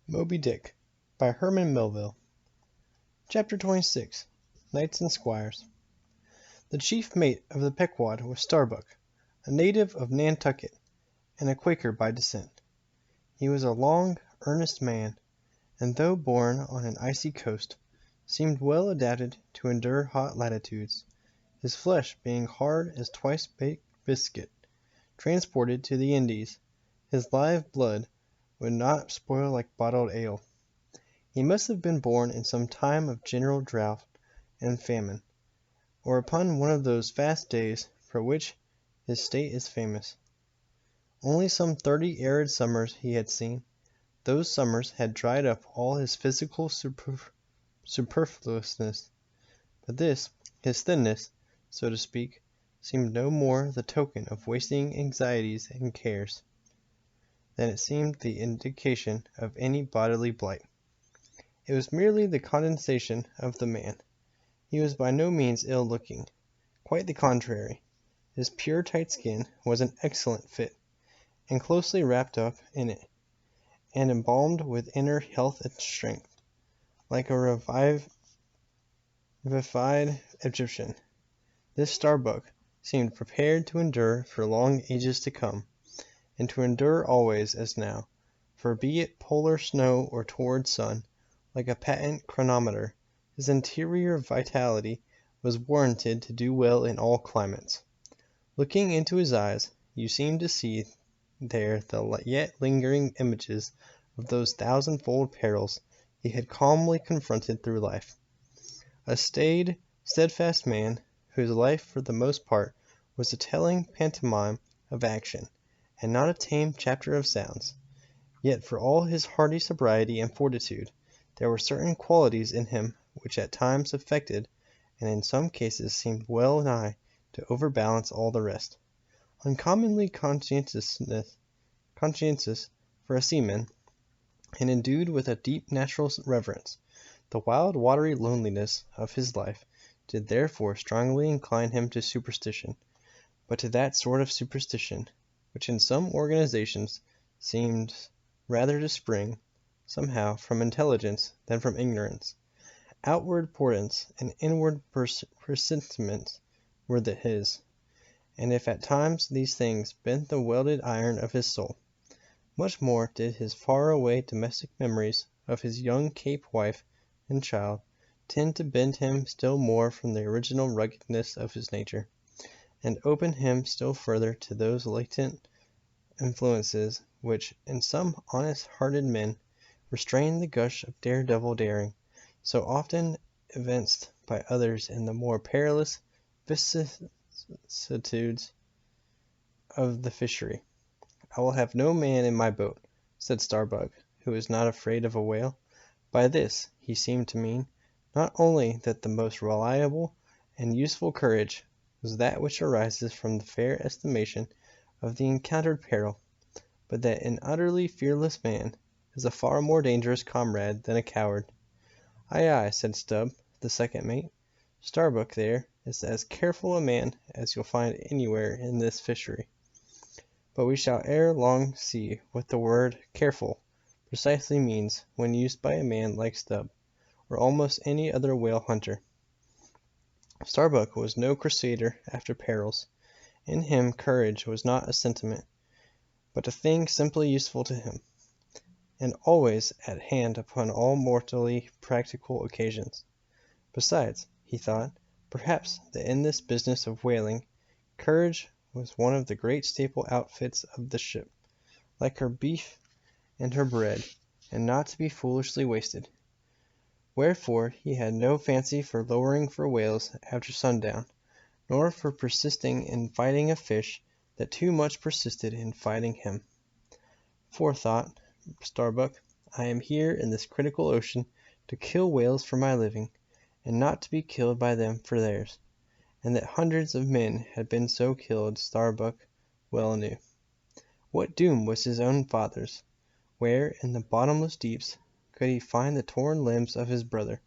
Moby Dick by Herman Melville. Chapter 26. Knights and Squires. The chief mate of the Pequod was Starbuck, a native of Nantucket, and a Quaker by descent. He was a long, earnest man, and though born on an icy coast, seemed well adapted to endure hot latitudes, his flesh being hard as twice-baked biscuit. Transported to the Indies, his live blood would not spoil like bottled ale. He must have been born in some time of general drought and famine, or upon one of those fast days for which his state is famous. Only some 30 arid summers he had seen. Those summers had dried up all his physical superfluousness, but this, his thinness, so to speak, seemed no more the token of wasting anxieties and cares than it seemed the indication of any bodily blight. It was merely the condensation of the man. He was by no means ill-looking. Quite the contrary. His pure tight skin was an excellent fit, and closely wrapped up in it, and embalmed with inner health and strength, like a revivified Egyptian. This Starbuck seemed prepared to endure for long ages to come, and to endure always as now, for be it polar snow or torrid sun, like a patent chronometer, his interior vitality was warranted to do well in all climates. Looking into his eyes, you seemed to see there the yet lingering images of those thousandfold perils he had calmly confronted through life. A staid, steadfast man, whose life for the most part was a telling pantomime of action, and not a tame chapter of sounds. Yet for all his hardy sobriety and fortitude, there were certain qualities in him which at times affected, and in some cases seemed well nigh to overbalance all the rest. Uncommonly conscientious for a seaman, and endued with a deep natural reverence, the wild watery loneliness of his life did therefore strongly incline him to superstition, but to that sort of superstition which in some organizations seems rather to spring, somehow, from intelligence than from ignorance. Outward portents and inward presentiments were his, and if at times these things bent the welded iron of his soul, much more did his far-away domestic memories of his young Cape wife and child tend to bend him still more from the original ruggedness of his nature, and open him still further to those latent influences which, in some honest-hearted men, restrain the gush of daredevil daring, so often evinced by others in the more perilous vicissitudes of the fishery. "I will have no man in my boat," said Starbuck, who was not afraid of a whale. By this he seemed to mean, not only that the most reliable and useful courage was that which arises from the fair estimation of the encountered peril, but that an utterly fearless man is a far more dangerous comrade than a coward. "Aye, aye," said Stubb, the second mate. "Starbuck there is as careful a man as you'll find anywhere in this fishery. But we shall ere long see what the word 'careful' precisely means when used by a man like Stubb, or almost any other whale hunter." Starbuck was no crusader after perils. In him courage was not a sentiment, but a thing simply useful to him, and always at hand upon all mortally practical occasions. Besides, he thought, perhaps, that in this business of whaling, courage was one of the great staple outfits of the ship, like her beef and her bread, and not to be foolishly wasted. Wherefore he had no fancy for lowering for whales after sundown, nor for persisting in fighting a fish that too much persisted in fighting him. "For," thought Starbuck, "I am here in this critical ocean to kill whales for my living, and not to be killed by them for theirs." And that hundreds of men had been so killed Starbuck well knew. What doom was his own father's? Where, in the bottomless deeps, could he find the torn limbs of his brother?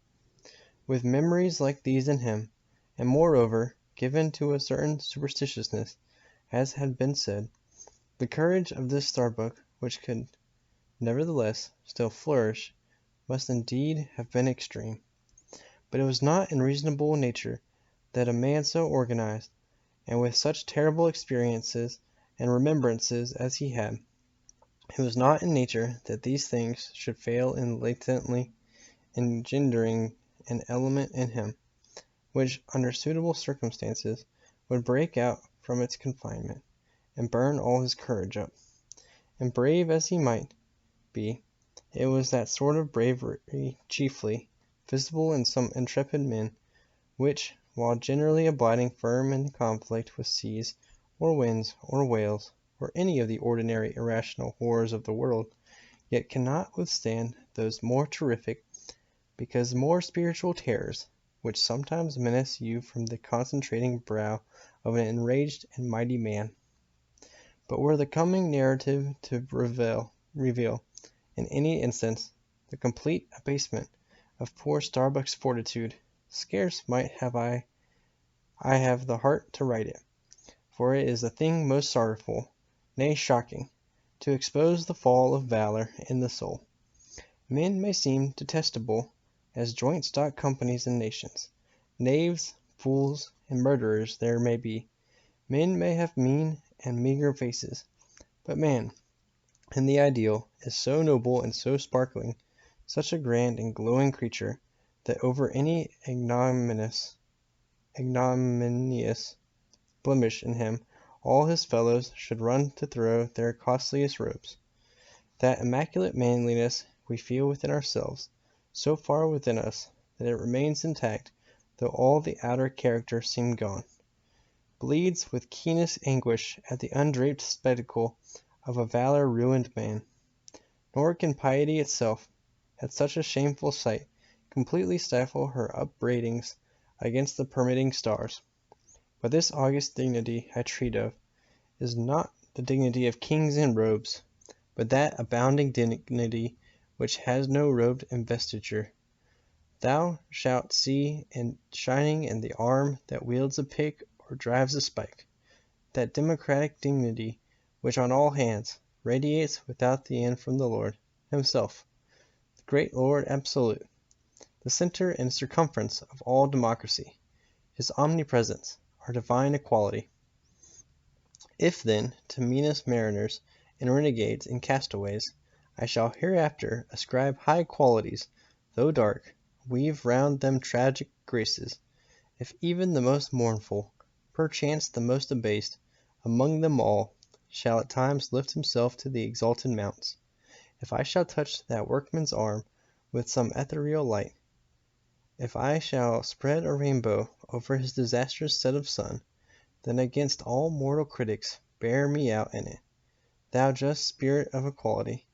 With memories like these in him, and moreover given to a certain superstitiousness, as has been said, the courage of this Starbuck, which could nevertheless still flourish, must indeed have been extreme. But it was not in reasonable nature that a man so organized, and with such terrible experiences and remembrances as he had, it was not in nature that these things should fail in latently engendering an element in him, which, under suitable circumstances, would break out from its confinement, and burn all his courage up. And brave as he might be, it was that sort of bravery chiefly visible in some intrepid men, which, while generally abiding firm in the conflict with seas, or winds, or whales, or any of the ordinary irrational horrors of the world, yet cannot withstand those more terrific, because more spiritual terrors, which sometimes menace you from the concentrating brow of an enraged and mighty man. But were the coming narrative to reveal, in any instance, the complete abasement of poor Starbuck's fortitude, scarce might have I have the heart to write it, for it is a thing most sorrowful, nay shocking, to expose the fall of valor in the soul. Men may seem detestable as joint stock companies in nations. Knaves, fools, and murderers there may be. Men may have mean and meagre faces. But man, in the ideal, is so noble and so sparkling, such a grand and glowing creature, that over any ignominious blemish in him all his fellows should run to throw their costliest robes. That immaculate manliness we feel within ourselves, so far within us that it remains intact though all the outer character seem gone, bleeds with keenest anguish at the undraped spectacle of a valor ruined man. Nor can piety itself, at such a shameful sight, completely stifle her upbraidings against the permitting stars. But this august dignity I treat of is not the dignity of kings in robes, but that abounding dignity which has no robed investiture. Thou shalt see shining in the arm that wields a pick or drives a spike, that democratic dignity which on all hands radiates without the end from the Lord himself, the great Lord absolute, the center and circumference of all democracy, his omnipresence, our divine equality. If then to meanest mariners and renegades and castaways I shall hereafter ascribe high qualities, though dark, weave round them tragic graces, if even the most mournful, perchance the most abased, among them all, shall at times lift himself to the exalted mounts, if I shall touch that workman's arm with some ethereal light, if I shall spread a rainbow over his disastrous set of sun, then against all mortal critics bear me out in it, thou just spirit of equality,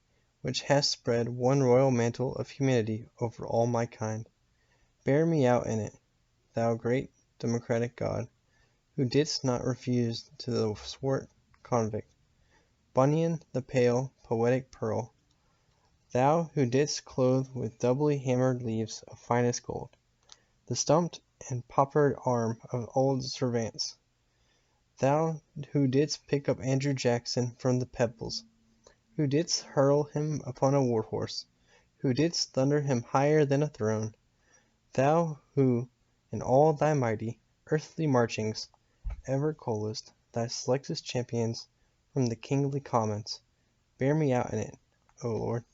which hast spread one royal mantle of humanity over all my kind. Bear me out in it, thou great democratic God, who didst not refuse to the swart convict, Bunyan the pale, poetic pearl, thou who didst clothe with doubly hammered leaves of finest gold, the stumped and paupered arm of old Cervantes, thou who didst pick up Andrew Jackson from the pebbles, who didst hurl him upon a war-horse, who didst thunder him higher than a throne, thou who, in all thy mighty, earthly marchings, ever cullest thy selectest champions from the kingly commons, bear me out in it, O Lord.